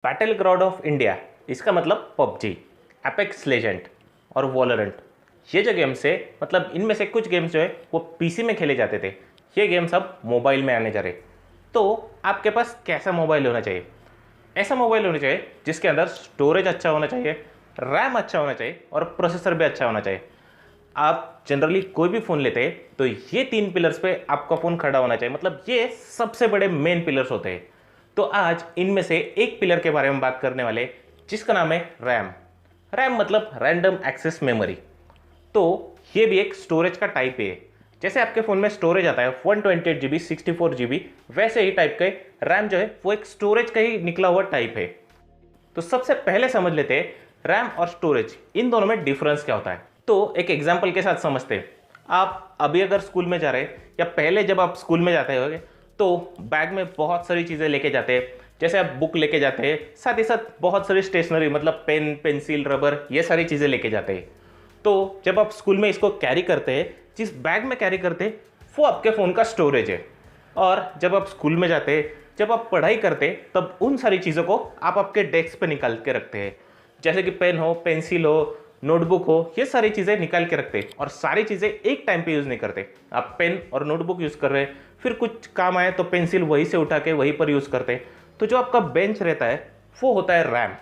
Battle ground of India, इसका मतलब PUBG, apex legend और वॉलोरेंट। ये जो गेम्स है, मतलब इनमें से कुछ गेम्स जो है वो पीसी में खेले जाते थे, ये गेम्स अब मोबाइल में आने जा रहे। तो आपके पास कैसा मोबाइल होना चाहिए? ऐसा मोबाइल होना चाहिए जिसके अंदर स्टोरेज अच्छा होना चाहिए, रैम अच्छा होना चाहिए और प्रोसेसर भी अच्छा होना चाहिए। आप जनरली कोई भी फ़ोन लेते हैं तो ये 3 पिलर्स पे आपका फ़ोन खड़ा होना चाहिए, मतलब ये सबसे बड़े मेन पिलर्स होते हैं। तो आज इनमें से एक पिलर के बारे में बात करने वाले, जिसका नाम है रैम। रैम मतलब रैंडम एक्सेस मेमोरी। तो ये भी एक स्टोरेज का टाइप है। जैसे आपके फ़ोन में स्टोरेज आता है 128 GB, 64 GB, वैसे ही टाइप का रैम जो है वो एक स्टोरेज का ही निकला हुआ टाइप है। तो सबसे पहले समझ लेते हैं रैम और स्टोरेज, इन दोनों में डिफरेंस क्या होता है। तो एक एग्जांपल के साथ समझते हैं। आप अभी अगर स्कूल में जा रहे हैं या पहले जब आप स्कूल में जाते होंगे तो बैग में बहुत सारी चीज़ें लेके जाते हैं। जैसे आप बुक लेके जाते हैं, साथ ही साथ बहुत सारी स्टेशनरी, मतलब पेन, पेंसिल, रबर, ये सारी चीज़ें लेके जाते हैं। तो जब आप स्कूल में इसको कैरी करते हैं, जिस बैग में कैरी करते हैं वो आपके फ़ोन का स्टोरेज है। और जब आप स्कूल में जाते हैं, जब आप पढ़ाई करते हैं, तब उन सारी चीज़ों को आप आपके डेस्क पे निकाल के रखते हैं। जैसे कि पेन हो, पेंसिल हो, नोटबुक हो, ये सारी चीज़ें निकाल के रखते हैं और सारी चीज़ें एक टाइम पे यूज़ नहीं करते। आप पेन और नोटबुक यूज़ कर रहे हैं, फिर कुछ काम आए तो पेंसिल वहीं से उठा के वहीं पर यूज़ करते हैं। तो जो आपका बेंच रहता है वो होता है रैम।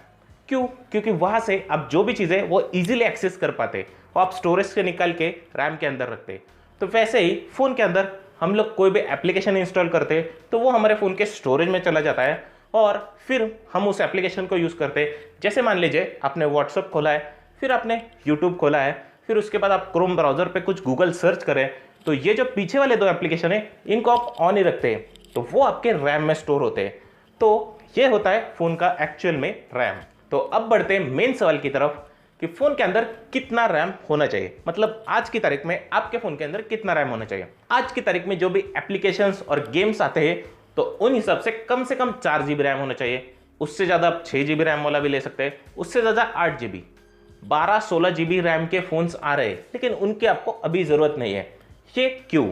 क्यों? क्योंकि वहाँ से आप जो भी चीज़ें वो ईजिली एक्सेस कर पाते, वो आप स्टोरेज से निकाल के रैम के अंदर रखते। तो वैसे ही फ़ोन के अंदर हम लोग कोई भी एप्लीकेशन इंस्टॉल करते तो वो हमारे फ़ोन के स्टोरेज में चला जाता है और फिर हम उस एप्लीकेशन को यूज़ करते। जैसे मान लीजिए आपने व्हाट्सअप खोला है, फिर आपने यूट्यूब खोला है, फिर उसके बाद आप क्रोम ब्राउज़र पे कुछ गूगल सर्च करें, तो ये जो पीछे वाले 2 एप्लीकेशन है इनको आप ऑन ही रखते हैं, तो वो आपके रैम में स्टोर होते हैं। तो ये होता है फ़ोन का एक्चुअल में रैम। तो अब बढ़ते हैं मेन सवाल की तरफ कि फ़ोन के अंदर कितना रैम होना चाहिए, मतलब आज की तारीख में आपके फ़ोन के अंदर कितना रैम होना चाहिए। आज की तारीख में जो भी एप्लीकेशंस और गेम्स आते हैं तो उन हिसाब से कम 4 GB रैम होना चाहिए। उससे ज़्यादा आप 6 GB रैम वाला भी ले सकते हैं, उससे ज़्यादा 8 GB, 12-16 GB रैम के फ़ोन्स आ रहे हैं, लेकिन उनकी आपको अभी ज़रूरत नहीं है। ये क्यों?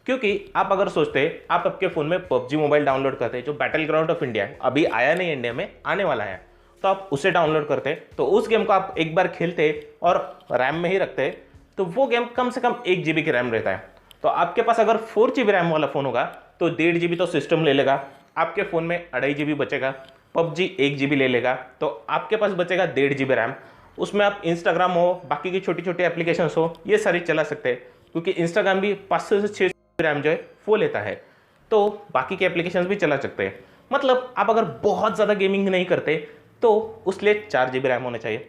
क्योंकि आप अगर सोचते हैं, आप आपके फ़ोन में पबजी मोबाइल डाउनलोड करते हैं, जो बैटल ग्राउंड ऑफ इंडिया है, अभी आया नहीं इंडिया में, आने वाला है, तो आप उसे डाउनलोड करते हैं, तो उस गेम को आप एक बार खेलते और रैम में ही रखते हैं, तो वो गेम कम से कम 1 GB की रैम रहता है। तो आपके पास अगर 4 GB रैम वाला फ़ोन होगा तो 1.5 GB तो सिस्टम ले लेगा, आपके फ़ोन में 2.5 GB बचेगा, पबजी 1 GB ले लेगा, तो आपके पास बचेगा 1.5 GB रैम। उसमें आप इंस्टाग्राम हो, बाकी की छोटी छोटी एप्लीकेशंस हो, ये सारी चला सकते हैं, क्योंकि इंस्टाग्राम भी 500 से 600 रैम जो है वो लेता है, तो बाकी के एप्लीकेशंस भी चला सकते हैं। मतलब आप अगर बहुत ज़्यादा गेमिंग नहीं करते तो उस लिए 4 GB रैम होना चाहिए।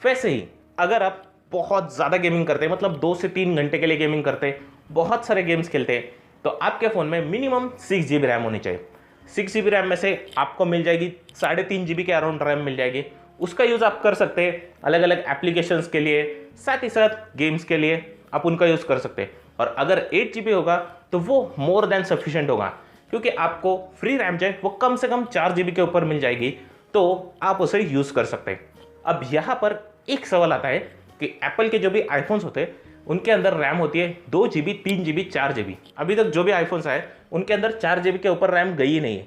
वैसे ही अगर आप बहुत ज़्यादा गेमिंग करते हैं, मतलब 2 से 3 घंटे के लिए गेमिंग करते हैं, बहुत सारे गेम्स खेलते हैं, तो आपके फ़ोन में मिनिमम 6 GB रैम होनी चाहिए। 6 GB रैम में से आपको मिल जाएगी 3.5 GB के अराउंड रैम मिल जाएगी। उसका यूज़ आप कर सकते हैं अलग अलग एप्लीकेशंस के लिए, साथ ही साथ गेम्स के लिए आप उनका यूज़ कर सकते हैं। और अगर 8 GB होगा तो वो मोर देन सफिशिएंट होगा, क्योंकि आपको फ्री रैम जो है वो कम से कम 4 GB के ऊपर मिल जाएगी, तो आप उसे यूज़ कर सकते हैं। अब यहाँ पर एक सवाल आता है कि एप्पल के जो भी आईफोन्स होते हैं उनके अंदर रैम होती है 2 GB, 3 GB, 4 GB। अभी तक जो भी आईफोन्स आए उनके अंदर 4 GB के ऊपर रैम गई ही नहीं है,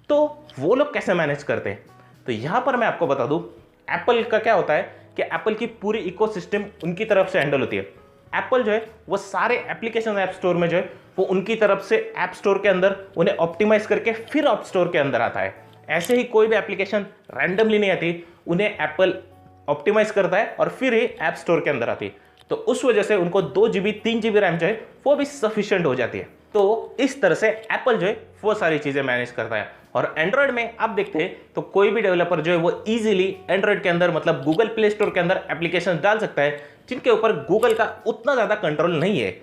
तो वो लोग कैसे मैनेज करते हैं? तो यहाँ पर मैं आपको बता दूँ, एप्पल का क्या होता है कि एप्पल की पूरी इकोसिस्टम उनकी तरफ से हैंडल होती है। एप्पल जो है वो सारे एप्लीकेशन ऐप स्टोर में जो है वो उनकी तरफ से ऐप स्टोर के अंदर उन्हें ऑप्टिमाइज करके फिर ऐप स्टोर के अंदर आता है। ऐसे ही कोई भी एप्लीकेशन रैंडमली नहीं आती, उन्हें एप्पल ऑप्टिमाइज करता है और फिर ही ऐप स्टोर के अंदर आती है। तो उस वजह से उनको 2 GB, 3 GB रैम जो है वो भी सफिशिएंट हो जाती है। तो इस तरह से एप्पल जो है वो सारी चीज़ें मैनेज करता है। और एंड्रॉयड में आप देखते हैं तो कोई भी डेवलपर जो है वो इजीली एंड्रॉयड के अंदर, मतलब गूगल प्ले स्टोर के अंदर एप्लीकेशन डाल सकता है जिनके ऊपर गूगल का उतना ज़्यादा कंट्रोल नहीं है।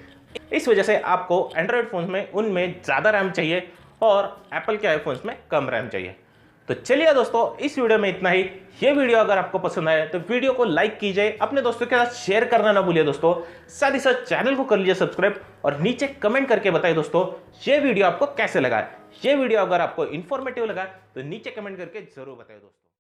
इस वजह से आपको एंड्रॉयड फ़ोन में उनमें ज़्यादा रैम चाहिए और एप्पल के आईफोन्स में कम रैम चाहिए। तो चलिए दोस्तों, इस वीडियो में इतना ही। ये वीडियो अगर आपको पसंद आए तो वीडियो को लाइक कीजिए, अपने दोस्तों के साथ शेयर करना ना भूलिए दोस्तों। साथ ही साथ चैनल को कर लीजिए सब्सक्राइब और नीचे कमेंट करके बताइए दोस्तों ये वीडियो आपको कैसे लगा। ये वीडियो अगर आपको इन्फॉर्मेटिव लगा तो नीचे कमेंट करके जरूर बताइए दोस्तों।